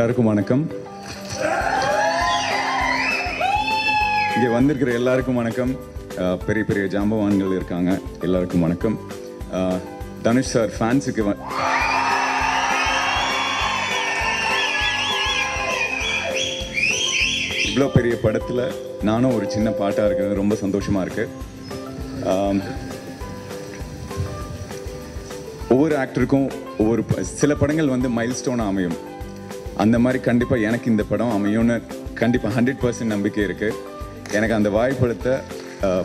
எல்லாருக்கும் வணக்கம். இங்கே வந்திருக்கிற எல்லாருக்கும் வணக்கம். பெரிய பெரிய ஜாம்பவான்கள் இருக்காங்க, எல்லாருக்கும் வணக்கம். தனுஷ் சார் ஃபேன்ஸுக்கு இவ்வளோ பெரிய படத்தில் நானும் ஒரு சின்ன பாட்டாக இருக்கிறது ரொம்ப சந்தோஷமாக இருக்குது. ஒவ்வொரு ஆக்டருக்கும் ஒவ்வொரு சில படங்கள் வந்து மைல்ஸ்டோனாக அமையும். அந்த மாதிரி கண்டிப்பாக எனக்கு இந்த படம் அமையும்னு கண்டிப்பாக 100% நம்பிக்கை இருக்குது. எனக்கு அந்த வாய்ப்பளித்த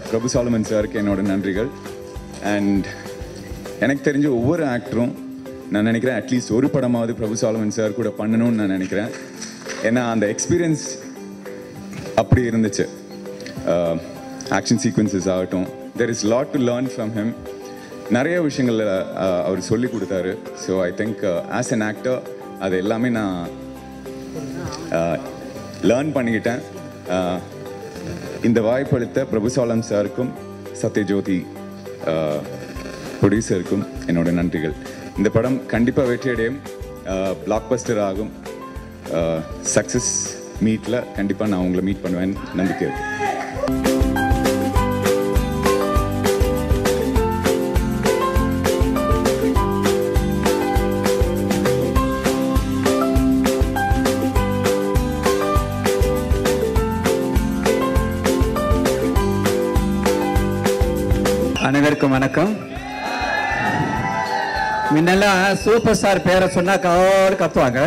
பிரபு சாலமன் சாருக்கு என்னோட நன்றிகள். அண்ட் எனக்கு தெரிஞ்ச ஒவ்வொரு ஆக்டரும் நான் நினைக்கிறேன் அட்லீஸ்ட் ஒரு படமாவது பிரபு சாலமன் சார் கூட பண்ணணும்னு நான் நினைக்கிறேன். ஏன்னா அந்த எக்ஸ்பீரியன்ஸ் அப்படி இருந்துச்சு. ஆக்ஷன் சீக்வன்சஸ் ஆகட்டும், there is lot to learn from him. நிறைய விஷயங்களில் அவர் சொல்லி கொடுத்தாரு. So I think as an actor அது எல்லாமே நான் லேர்ன் பண்ணிக்கிட்டேன். இந்த வாய்ப்பளித்த பிரபு சாலமன் சாருக்கும் சத்யஜோதி ப்ரொடியூசருக்கும் என்னோட நன்றிகள். இந்த படம் கண்டிப்பாக வெற்றியடையும், பிளாக் பஸ்டர் ஆகும். சக்ஸஸ் மீட்டில் கண்டிப்பாக நான் உங்களை மீட் பண்ணுவேன் நம்பிக்கை இருக்கு. அனைவருக்கும் வணக்கம். முன்னெல்லாம் சூப்பர் ஸ்டார் பேரை சொன்னா கால் கத்துவாங்க.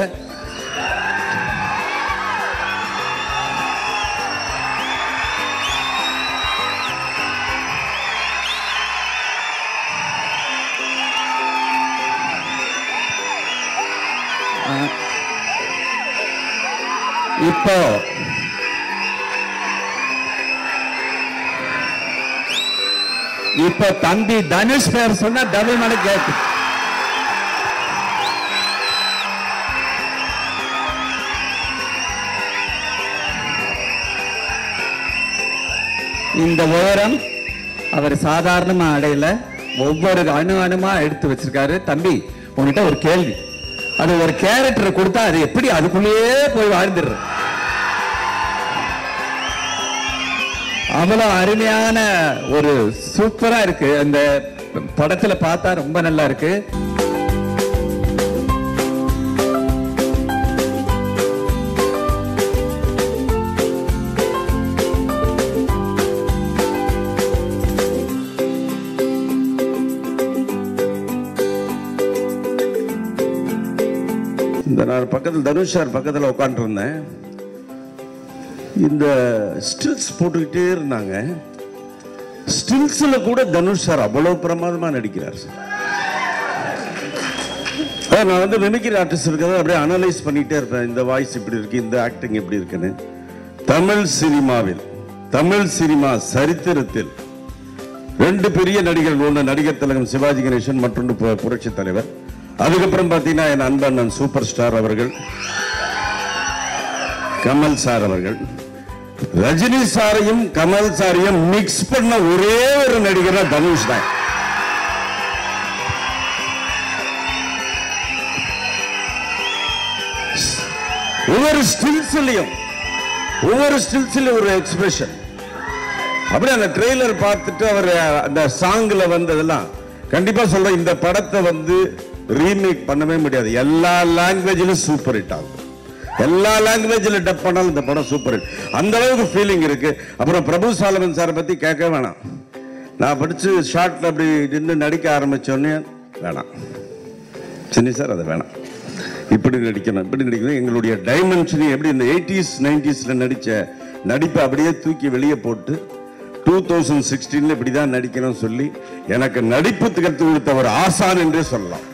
இப்போ தம்பி தனுஷ் பேர் சொன்னா டபுள் மடங்கு கேட்கு. இந்த உயரம் அவர் சாதாரணமா அடையல, ஒவ்வொரு அணுமா எடுத்து வச்சிருக்காரு. தம்பி உன்கிட்ட ஒரு கேள்வி, அது ஒரு கேரக்டர் கொடுத்தா அது எப்படி அதுக்குள்ளேயே போய் வாழ்ந்துடுற? அவ்வளவு அருமையான ஒரு சூப்பரா இருக்கு. அந்த படத்துல பார்த்தா ரொம்ப நல்லா இருக்கு. இந்த நான் பக்கத்தில் தனுஷ் சார் பக்கத்தில் உட்காந்துட்டு இருந்தேன். இந்த ஸ்டில்ஸ் போட்டுக்கிட்டே இருந்தாங்க. ஸ்டில்ஸில் கூட தனுஷ் சார் அவ்வளவு பிரமாதமாக நடிக்கிறார் சார். நான் வந்து மிமிக்ரி ஆர்டிஸ்ட் இருக்கிறத அப்படியே அனலைஸ் பண்ணிகிட்டே இருப்பேன். இந்த வாய்ஸ் இப்படி இருக்கு, இந்த ஆக்டிங் எப்படி இருக்குன்னு. தமிழ் சினிமா சரித்திரத்தில் 2 பெரிய நடிகர்கள், ஒன்று நடிகர் திலகம் சிவாஜி கணேசன், மற்றொன்று புரட்சி தலைவர். அதுக்கப்புறம் பார்த்தீங்கன்னா என் அன்பன் சூப்பர் ஸ்டார் அவர்கள், கமல் சார் அவர்கள். ரஜினி சாரையும் கமல் சாரையும் மிக்ஸ் பண்ண ஒரே ஒரு நடிகர் தனுஷ் தான். ஒவ்வொரு ஸ்டில்ஸ்லயும் ஒரு எக்ஸ்பிரஷன். அப்படியே அந்த ட்ரெய்லர் பார்த்துட்டு அவர் அந்த சாங்ல வந்ததெல்லாம் கண்டிப்பா சொல்றேன், இந்த படத்தை வந்து ரீமேக் பண்ணவே முடியாது. எல்லா லாங்குவேஜிலும் சூப்பர் ஹிட் ஆகும். எல்லா லாங்குவேஜில் டப் பண்ணாலும் இந்த படம் சூப்பர் ஹிட். அந்த அளவுக்கு ஃபீலிங் இருக்கு. அப்புறம் பிரபு சாலமன் சாரை பத்தி கேட்க வேணாம். நான் படிச்சு ஷார்ட்ல அப்படி நின்று நடிக்க ஆரம்பிச்சோன்னே வேணாம் சின்னி சார், அதை வேணாம், இப்படி நடிக்கணும். எங்களுடைய டைமென்ஷன் எப்படி இந்த 80s 90s நடிச்ச நடிப்பை அப்படியே தூக்கி வெளியே போட்டு 2016 இப்படிதான் நடிக்கணும்னு சொல்லி எனக்கு நடிப்பு கற்றுக் கொடுத்த ஒரு ஆசான் என்றே சொல்லலாம்.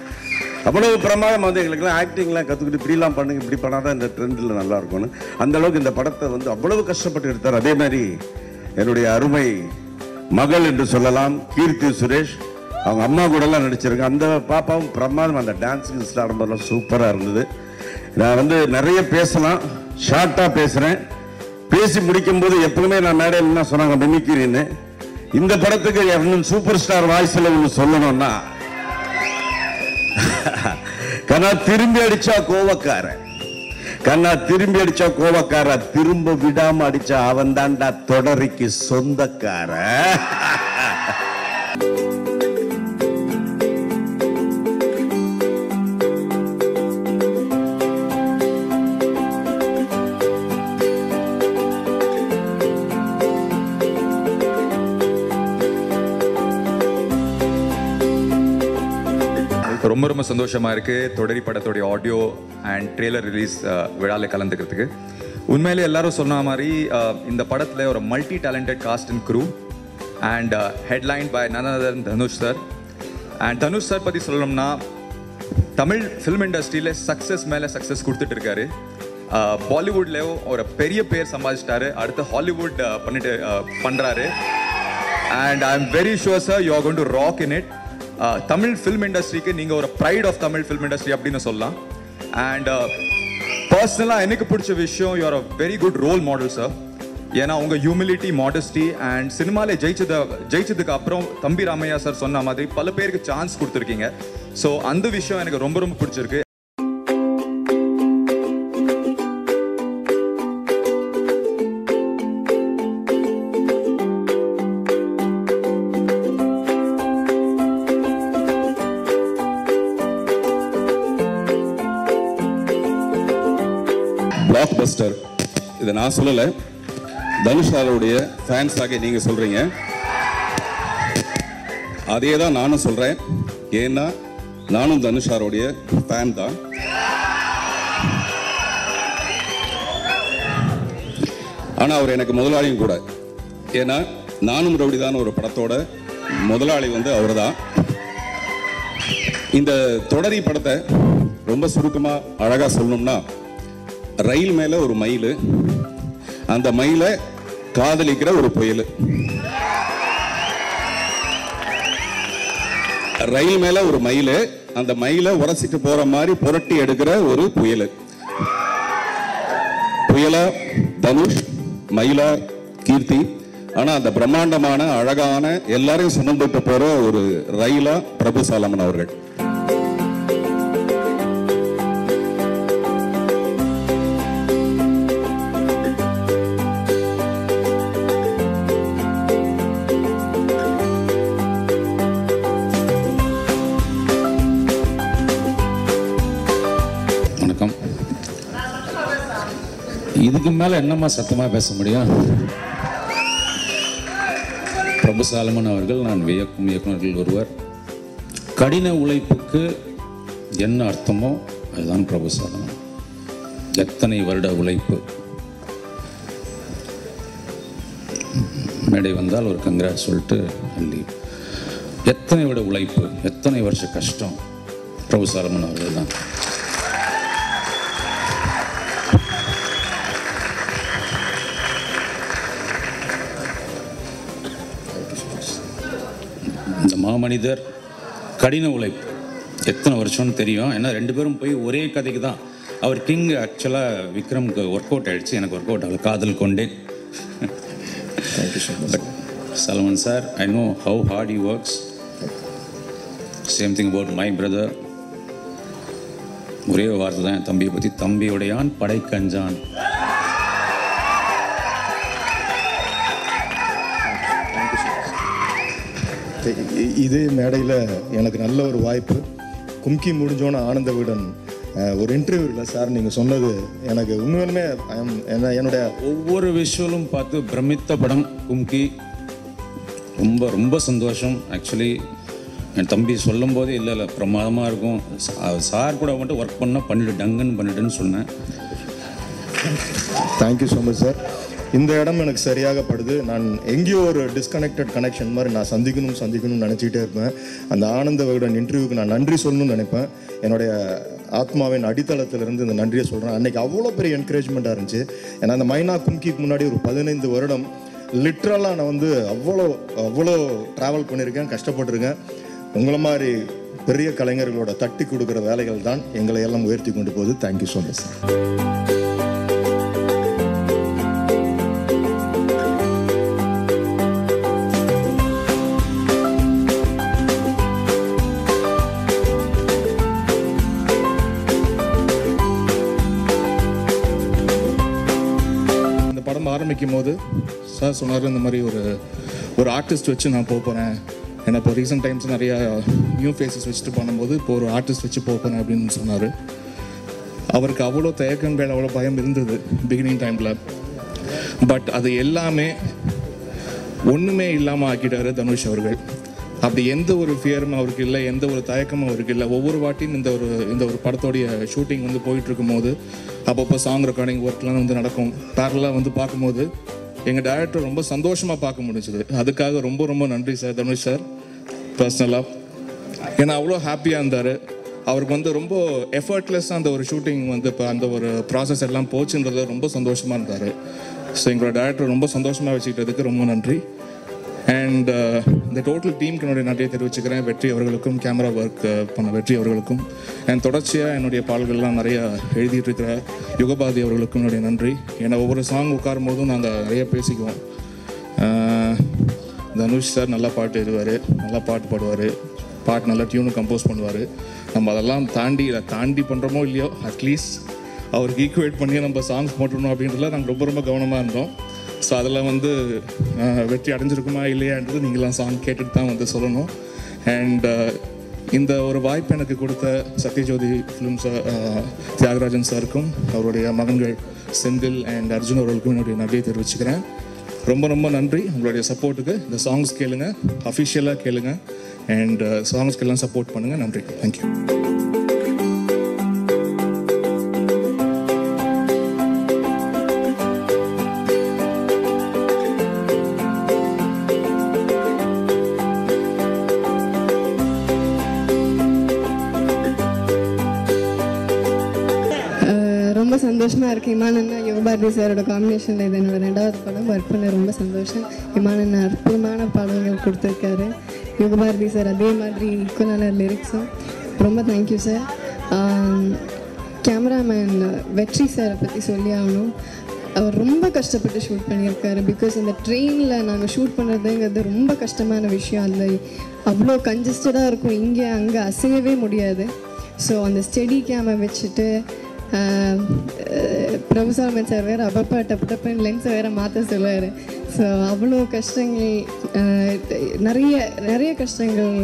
அவ்வளவு பிரமாதம் வந்து எங்களுக்குலாம் ஆக்டிங்லாம் கற்றுக்கிட்டு இப்படிலாம் பண்ணுங்க, இப்படி பண்ணாதான் இந்த ட்ரெண்டில் நல்லா இருக்கும்னு அந்த அளவுக்கு இந்த படத்தை வந்து அவ்வளவு கஷ்டப்பட்டு எடுத்தார். அதே மாதிரி என்னுடைய அருமை மகள் என்று சொல்லலாம் கீர்த்தி சுரேஷ், அவங்க அம்மா கூட எல்லாம் நடிச்சிருக்கேன். அந்த பாப்பாவும் பிரமாதம், அந்த டான்ஸிங் ஆடும்போதெல்லாம் சூப்பராக இருந்தது. நான் வந்து நிறைய பேசலாம், ஷார்ட்டாக பேசுகிறேன். பேசி முடிக்கும் போது எப்பவுமே நான் மேடையில் என்ன சொன்னாங்க மிமிக்ரின்னு. இந்த படத்துக்கு சூப்பர் ஸ்டார் வாய்ஸில் ஒன்று சொல்லணும்னா கனா திரும்பி அடிச்சா கோவக்காரன், கண்ணா திரும்பி அடிச்சா கோவக்கார, திரும்ப விடாம அடிச்சா அவன் தான்டா தொடரிக்கு சொந்தக்கார. ரொம்ப ரொம்ப சந்தோஷமா இருக்கு தொடரி படத்தோடைய ஆடியோ அண்ட் ட்ரெய்லர் ரிலீஸ் விழாவில் கலந்துக்கிறதுக்கு. உண்மையிலே எல்லாரும் சொன்ன மாதிரி இந்த படத்தில் ஒரு multi talented cast and crew and headline by none other than Dhanush sir. And Dhanush sir பற்றி சொல்லணும்னா தமிழ் ஃபிலிம் இண்டஸ்ட்ரியில் சக்ஸஸ் மேலே சக்ஸஸ் கொடுத்துட்டு இருக்காரு. பாலிவுட்லேயும் ஒரு பெரிய பேர் சம்பாதிச்சிட்டாரு. அடுத்து ஹாலிவுட் பண்ணுறாரு. And I am very sure sir you are going to rock in it. Tamil film இண்டஸ்ட்ரிக்கு நீங்கள் ஒரு pride of Tamil film industry அப்படின்னு சொல்லலாம். அண்ட் பர்சனலாக எனக்கு பிடிச்ச விஷயம் you are a very good role model sir. ஏன்னா உங்கள் ஹியூமிலிட்டி, மாடஸ்டி அண்ட் சினிமாவில் ஜெயிச்சதுக்கு அப்புறம் தம்பி ராமையா சார் சொன்ன மாதிரி பல பேருக்கு சான்ஸ் கொடுத்துருக்கீங்க. ஸோ அந்த விஷயம் எனக்கு ரொம்ப ரொம்ப பிடிச்சிருக்கு. பிளாக் பஸ்டர், இதை நான் சொல்லலை, தனுஷ் சாருடைய ஃபேன்ஸாக நீங்கள் சொல்கிறீங்க. அதே தான் நானும் சொல்கிறேன். ஏன்னா நானும் தனுஷ் சாருடைய ஃபேன் தான். ஆனால் அவர் எனக்கு முதலாளியும் கூட. ஏன்னா நானும் ரவுடி தான் ஒரு படத்தோட முதலாளி அவர் தான். இந்த தொடரி படத்தை ரொம்ப சுருக்கமாக அழகாக சொல்லணும்னா, ரயில் மேல ஒரு மயில், அந்த மயிலை காதலிக்கிற ஒரு புயல். ரயில் மேல ஒரு மயில், அந்த மயிலை உரசிட்டு போற மாதிரி புரட்டி எடுக்கிற ஒரு புயல். புயலா தனுஷ், மயிலா கீர்த்தி. ஆனா அந்த பிரம்மாண்டமான அழகான எல்லாரையும் சுமந்துட்டு போற ஒரு ரயிலா பிரபு சாலமன் அவர்கள். இதுக்கு மேல என்னமா சத்தமா பேச முடியும்? பிரபு சாலமன் அவர்கள் நான் வியக்கும் இயக்குநர்கள் ஒருவர். கடின உழைப்புக்கு என்ன அர்த்தமோ அதுதான் பிரபு சாலமன். எத்தனை வருட உழைப்பு. மேடை வந்தால் ஒரு கங்க்ராட் சொல்லிட்டு அள்ளி. எத்தனை வருட உழைப்பு, எத்தனை வருஷ கஷ்டம். பிரபு சாலமன் அவர்கள் தான். இந்த மாமனிதர் கடின உழைப்பு எத்தனை வருஷம்னு தெரியும். ஏன்னா 2 பேரும் போய் ஒரே கதைக்கு தான். அவர் கிங் ஆக்சுவலாக விக்ரம்க்கு ஒர்க் அவுட் ஆகிடுச்சு, எனக்கு ஒர்க் அவுட் ஆகல. காதல் கொண்டேன். But Salman sir, I know how heart he works. Same thing about my brother. ஒரே வார்த்தை தான் என் தம்பியை பற்றி, தம்பியுடையான் படை கஞ்சான். இதே மேடையில் எனக்கு நல்ல ஒரு வாய்ப்பு. கும்கி முடிஞ்சோன்னு ஆனந்த விகடன் ஒரு இன்டர்வியூ இல்லை சார், நீங்கள் சொன்னது எனக்கு உண்மையிலுமே என்னுடைய ஒவ்வொரு விஷுவலும் பார்த்து பிரமித்த படம் கும்கி. ரொம்ப ரொம்ப சந்தோஷம். ஆக்சுவலி என் தம்பி சொல்லும் போதே இல்லை பிரமாதமாக இருக்கும், சார் கூட மட்டும் ஒர்க் பண்ணால் பண்ணிடுன்னு சொன்னேன். Thank you so much sir. இந்த இடம் எனக்கு சரியாக படுது. நான் எங்கேயோ ஒரு டிஸ்கனெக்டட் கனெக்ஷன் மாதிரி நான் சந்திக்கணும்னு நினச்சிக்கிட்டே இருப்பேன். அந்த ஆனந்த விகடன் இன்டர்வியூக்கு நான் நன்றி சொல்லணும்னு நினைப்பேன். என்னுடைய ஆத்மாவின் அடித்தளத்திலிருந்து இந்த நன்றியை சொல்கிறேன். அன்றைக்கி அவ்வளோ பெரிய என்கரேஜ்மெண்ட்டாக இருந்துச்சு. ஏன்னா அந்த மைனா கும்கிக்கு முன்னாடி ஒரு 15 வருடம் லிட்ரலாக நான் அவ்வளோ ட்ராவல் பண்ணியிருக்கேன், கஷ்டப்பட்டிருக்கேன். உங்களை மாதிரி பெரிய கலைஞர்களோட தட்டி கொடுக்குற வேலைகள் தான் எங்களை எல்லாம் உயர்த்தி கொண்டு போகுது. Thank you so much sir. படம் ஆரம்பிக்கும் போது சார் சொன்னார், இந்த மாதிரி ஒரு ஆர்டிஸ்ட் வச்சு நான் போகிறேன். ஏன்னா இப்போ ரீசெண்ட் டைம்ஸ் நிறையா நியூ ஃபேஸஸ் வச்சுட்டு பண்ணும்போது இப்போ ஒரு ஆர்டிஸ்ட் வச்சு போகிறேன் அப்படின்னு சொன்னார். அவருக்கு அவ்வளோ தயக்கங்கள், அவ்வளோ பயம் இருந்தது பிகினிங் டைமில். பட் அது எல்லாமே ஒன்றுமே இல்லாமல் ஆக்கிட்டார் தனுஷ் அவர்கள். அப்படி எந்த ஒரு ஃபியரும் அவருக்கு இல்லை, எந்த ஒரு தயக்கமும் அவருக்கு இல்லை. ஒவ்வொரு வாட்டியும் இந்த ஒரு படத்தோடைய ஷூட்டிங் வந்து போயிட்டுருக்கும் போது அப்பப்போ சாங் ரெக்கார்டிங் ஒர்க்லாம் வந்து நடக்கும். பேரலாக வந்து பார்க்கும்போது எங்கள் டைரக்டர் ரொம்ப சந்தோஷமாக பார்க்க முடிஞ்சுது. அதுக்காக ரொம்ப ரொம்ப நன்றி சார், தனுஷ் சார் பர்சனலாக. ஏன்னா அவ்வளோ ஹாப்பியாக இருந்தார். அவருக்கு வந்து ரொம்ப எஃபர்ட்லெஸ்ஸாக அந்த ஒரு ஷூட்டிங் வந்து இப்போ அந்த ஒரு ப்ராசஸ் எல்லாம் போச்சுன்றது ரொம்ப சந்தோஷமாக இருந்தார். ஸோ எங்களோட டைரக்டர் ரொம்ப சந்தோஷமாக வச்சுக்கிட்டதுக்கு ரொம்ப நன்றி. அண்ட் இந்த டோட்டல் டீமுக்கு என்னுடைய நன்றியை தெரிவிச்சுக்கிறேன். வெற்றி அவர்களுக்கும், கேமரா ஒர்க் பண்ண வெற்றி அவர்களுக்கும், அண்ட் தொடர்ச்சியாக என்னுடைய பாடல்கள்லாம் நிறையா எழுதிட்டு இருக்கிற யுகபாதி அவர்களுக்கும் என்னுடைய நன்றி. ஏன்னா ஒவ்வொரு சாங் உட்காரும் போதும் நாங்கள் நிறைய பேசிக்குவோம். தனுஷ் சார் நல்லா பாட்டு எழுதுவார், நல்லா பாட்டு பாடுவார், பாட்டு நல்லா டியூனும் கம்போஸ் பண்ணுவார். நம்ம அதெல்லாம் தாண்டி பண்ணுறோமோ இல்லையோ, அட்லீஸ்ட் அவருக்கு ஈக்குவேட் பண்ணி நம்ம சாங்ஸ் போட்டுடணும் அப்படின்றதுல நாங்கள் ரொம்ப ரொம்ப கவனமாக இருந்தோம். ஸோ அதில் வந்து வெற்றி அடைஞ்சிருக்குமா இல்லையான்றது நீங்களாம் சாங் கேட்டுட்டு தான் வந்து சொல்லணும். அண்ட் இந்த ஒரு வாய்ப்பு எனக்கு கொடுத்த சத்யஜோதி ஃபிலிம்ஸ் தியாகராஜன் சாருக்கும், அவருடைய மகன்கள் செந்தில் அண்ட் அர்ஜுன் அவர்களுக்கும் என்னுடைய நன்றியை தெரிவிச்சுக்கிறேன். ரொம்ப ரொம்ப நன்றி உங்களுடைய சப்போர்ட்டுக்கு. இந்த சாங்ஸ் கேளுங்க, அஃபிஷியலாக கேளுங்க, அண்ட் சாங்ஸ்க்கெல்லாம் சப்போர்ட் பண்ணுங்கள். நன்றி, தேங்க்யூ. ரொம்ப சந்தோஷமாக இருக்குது. இமானண்ணா யுகபாரதி சாரோட காம்பினேஷனில் இது என்னோட 2வது படம். ஒர்க் பண்ண ரொம்ப சந்தோஷம். இமானண்ணா அற்புதமான பாடல்கள் கொடுத்துருக்காரு. யுகபாரதி சார் அதே மாதிரி ஈக்குவலான லிரிக்ஸும். ரொம்ப தேங்க்யூ சார். கேமராமேன் வெற்றி சாரை பற்றி சொல்லி ஆகணும். அவர் ரொம்ப கஷ்டப்பட்டு ஷூட் பண்ணியிருக்காரு. பிகாஸ் இந்த ட்ரெயினில் நாங்கள் ஷூட் பண்ணுறதுங்கிறது ரொம்ப கஷ்டமான விஷயம். அதில் அவ்வளோ கன்ஜஸ்டடாக இருக்கும், இங்கே அங்கே அசையவே முடியாது. ஸோ அந்த ஸ்டெடி கேமை வச்சுட்டு பிரபுசாமன் சார் வேறு அப்பப்போ டப்புன்னு லென்ஸை வேறு மாற்ற சொல்லுவார். ஸோ அவ்வளோ கஷ்டங்கள், நிறைய கஷ்டங்கள்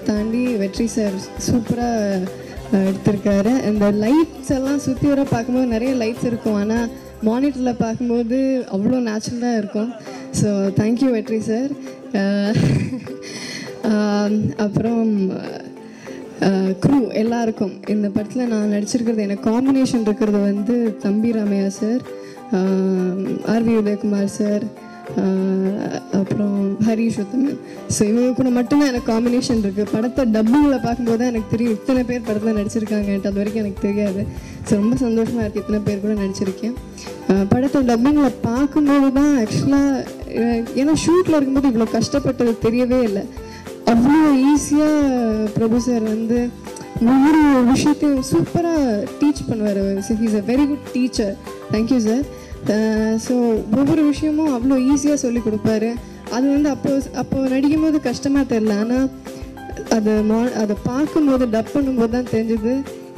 தாண்டி வெற்றி சார் சூப்பராக எடுத்திருக்காரு. இந்த லைட்ஸ் எல்லாம் சுற்றி வர பார்க்கும்போது நிறைய லைட்ஸ் இருக்கும், ஆனால் மானிட்டரில் பார்க்கும்போது அவ்வளோ நேச்சுரலாக இருக்கும். ஸோ தேங்க்யூ வெற்றி சார். அப்புறம் க்ரூ எல்லாருக்கும். இந்த படத்தில் நான் நடிச்சிருக்கிறது, எனக்கு காம்பினேஷன் இருக்கிறது வந்து தம்பி ராமையா சார், ஆர்வி உதயகுமார் சார், அப்புறம் ஹரிஷ் உத்தமன். ஸோ இவங்க கூட மட்டும்தான் எனக்கு காம்பினேஷன் இருக்குது. படத்தை டப்பிங்கில் பார்க்கும்போது தான் எனக்கு தெரியும் இத்தனை பேர் படத்தில் நடிச்சிருக்காங்கன்ட்டு. அது வரைக்கும் எனக்கு தெரியாது. ஸோ ரொம்ப சந்தோஷமாக இருக்குது, இத்தனை பேர் கூட நடிச்சிருக்கேன். படத்தை டப்பிங்கில் பார்க்கும்போது தான் ஆக்சுவலாக, ஏன்னா ஷூட்டில் இருக்கும்போது இவ்வளோ கஷ்டப்பட்டது தெரியவே இல்லை. அவ்வளோ ஈஸியாக பிரபு சார் வந்து ஒவ்வொரு விஷயத்தையும் சூப்பராக டீச் பண்ணுவார். So he's a very good teacher. Thank you sir. So ஒவ்வொரு விஷயமும் அவ்வளோ ஈஸியாக சொல்லி கொடுப்பாரு. அது வந்து அப்போ நடிக்கும் போது கஷ்டமாக தெரில, ஆனால் அதை பார்க்கும்போது டப் பண்ணும்போது தான் தெரிஞ்சது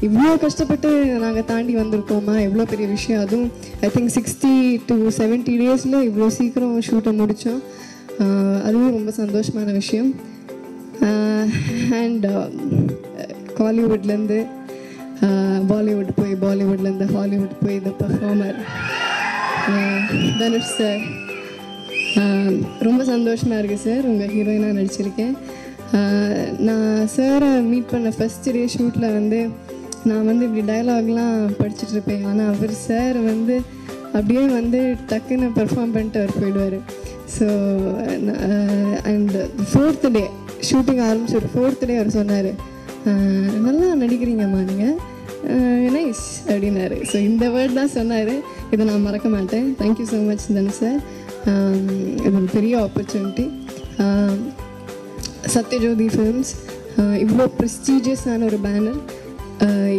இவ்வளோ கஷ்டப்பட்டு நாங்கள் தாண்டி வந்திருக்கோமா, எவ்வளோ பெரிய விஷயம். அதுவும் ஐ திங்க் 60 to 70 days இவ்வளோ சீக்கிரம் ஷூட்டை முடித்தோம். அதுவும் ரொம்ப சந்தோஷமான விஷயம். அண்ட் காலிவுட்லேருந்து பாலிவுட் போய், பாலிவுட்லேருந்து ஹாலிவுட் போய் இந்த பர்ஃபார்மர் தனுஷ் சார், ரொம்ப சந்தோஷமாக இருக்குது சார். உங்கள் ஹீரோயினாக நடிச்சிருக்கேன். நான் சாரை மீட் பண்ண ஃபஸ்ட் டே ஷூட்டில் வந்து நான் வந்து இப்படி டயலாக்லாம் படிச்சுட்ருப்பேன், ஆனால் அவர் சார் வந்து அப்படியே வந்து டக்குன்னு பெர்ஃபார்ம் பண்ணிட்டு அவர் போயிடுவார். So and 4th day shooting ஆரம்பிச்சு ஒரு 4th day அவர் சொன்னார், நல்லா நடிக்கிறீங்கம்மா நீங்கள், நைஸ் அப்படின்னாரு. ஸோ இந்த வேர்ட் தான் சொன்னார். இதை நான் மறக்க மாட்டேன். Thank you so much Dhanush sir. இது ஒரு பெரிய ஆப்பர்ச்சுனிட்டி. சத்யஜோதி ஃபிலிம்ஸ் இவ்வளோ ப்ரெஸ்டீஜியஸான ஒரு பேனர்,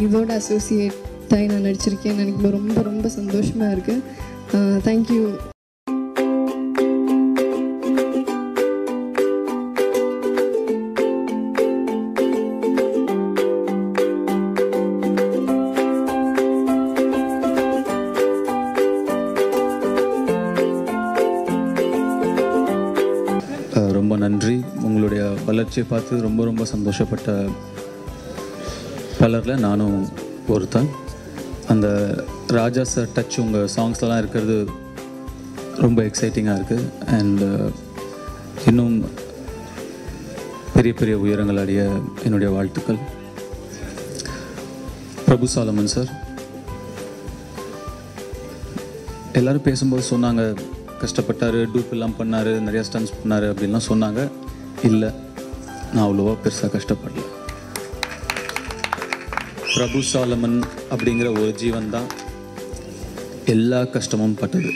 இதோட அசோசியேட் ஆகி நான் நடிச்சிருக்கேன். எனக்கு ரொம்ப ரொம்ப சந்தோஷமாக இருக்குது. தேங்க்யூ. நன்றி. உங்களுடைய வளர்ச்சியை பார்த்து ரொம்ப ரொம்ப சந்தோஷப்பட்ட பலரில் நானும் ஒருத்தன். அந்த ராஜா சார் டச் உங்கள் சாங்ஸ்லாம் இருக்கிறது ரொம்ப எக்ஸைட்டிங்காக இருக்குது. அண்ட் இன்னும் பெரிய பெரிய உயரங்கள் அடைய என்னுடைய வாழ்த்துக்கள். பிரபு சாலமன் சார், எல்லோரும் பேசும்போது சொன்னாங்க கஷ்டப்பட்டார், டூப் எல்லாம் பண்ணார், நிறையா ஸ்டன்ஸ் பண்ணார் அப்படின்லாம் சொன்னாங்க. இல்லை, நான் அவ்வளோவா பெருசாக கஷ்டப்படல. பிரபு சாலமன் அப்படிங்கிற ஒரு ஜீவன் தான் எல்லா கஷ்டமும் பட்டது.